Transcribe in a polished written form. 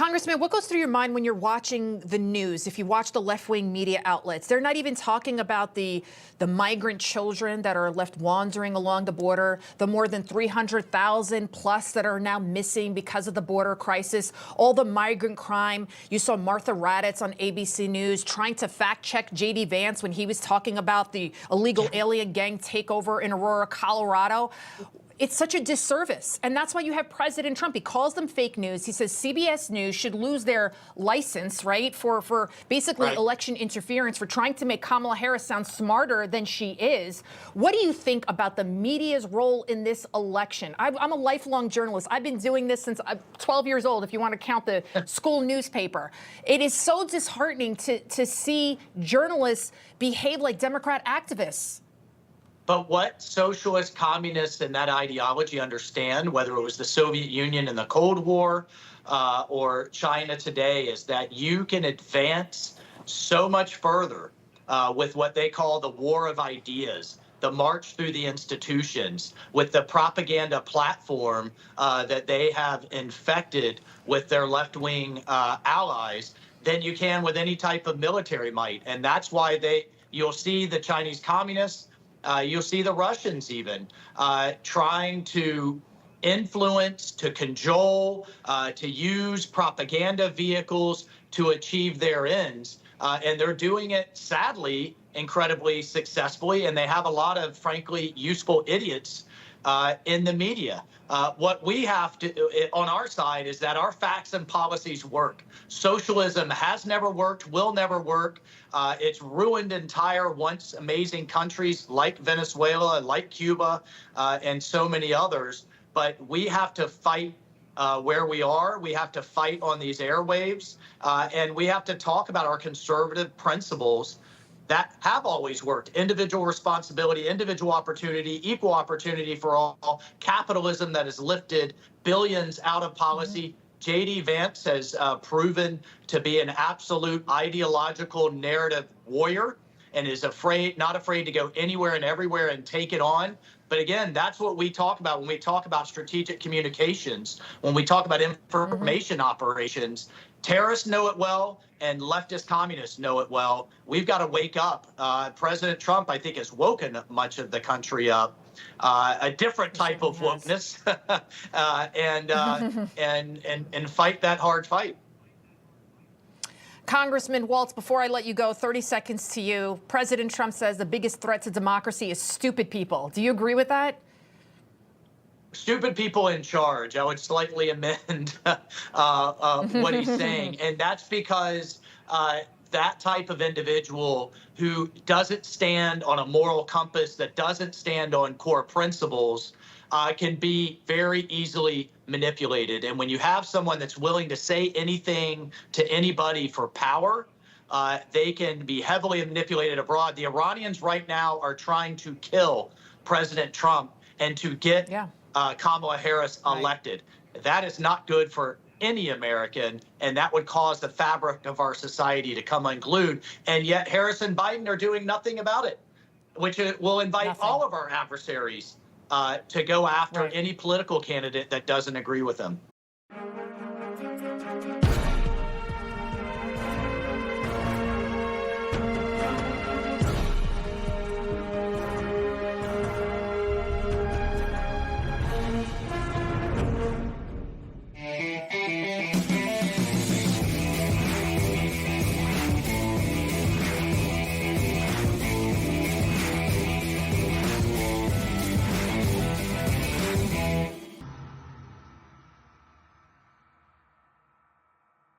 Congressman, what goes through your mind when you're watching the news? If you watch the left-wing media outlets, they're not even talking about the migrant children that are left wandering along the border, the more than 300,000 plus that are now missing because of the border crisis, all the migrant crime. You saw Martha Raddatz on ABC News trying to fact-check J.D. Vance when he was talking about the illegal alien gang takeover in Aurora, Colorado. It's such a disservice. And that's why you have President Trump. He calls them fake news. He says CBS News should lose their license, right, for basically election interference, for trying to make Kamala Harris sound smarter than she is. What do you think about the media's role in this election? I'm a lifelong journalist. I've been doing this since I'm 12 years old, if you want to count the school newspaper. It is so disheartening to see journalists behave like Democrat activists. But what socialist, communists, and that ideology understand, whether it was the Soviet Union in the Cold War or China today, is that you can advance so much further with what they call the war of ideas, the march through the institutions, with the propaganda platform that they have infected with their left-wing allies, than you can with any type of military might. And that's why you'll see the Chinese communists, you'll see the Russians even trying to influence, to cajole, to use propaganda vehicles to achieve their ends. And they're doing it, sadly, incredibly successfully. And they have a lot of, frankly, useful idiots in the media. What we have to, on our side, is that our facts and policies work. Socialism has never worked, will never work. It's ruined entire once amazing countries like Venezuela, like Cuba, and so many others. But we have to fight where we are. We have to fight on these airwaves, and we have to talk about our conservative principles that have always worked: individual responsibility, individual opportunity, equal opportunity for all, capitalism that has lifted billions out of policy. J.D. Vance has proven to be an absolute ideological narrative warrior and is not afraid to go anywhere and everywhere and take it on. But again, that's what we talk about when we talk about strategic communications, when we talk about information operations. Terrorists know it well, and leftist communists know it well. We've got to wake up. President Trump, I think, has woken much of the country up. A different type of wokeness, and fight that hard fight. Congressman Waltz, before I let you go, 30 seconds to you. President Trump says the biggest threat to democracy is stupid people. Do you agree with that? Stupid people in charge. I would slightly amend what he's saying. And that's because that type of individual who doesn't stand on a moral compass, that doesn't stand on core principles, can be very easily manipulated. And when you have someone that's willing to say anything to anybody for power, they can be heavily manipulated abroad. The Iranians right now are trying to kill President Trump and to get Kamala Harris elected. That is not good for any American, and that would cause the fabric of our society to come unglued. And yet Harris and Biden are doing nothing about it, which will invite all of our adversaries to go after any political candidate that doesn't agree with them.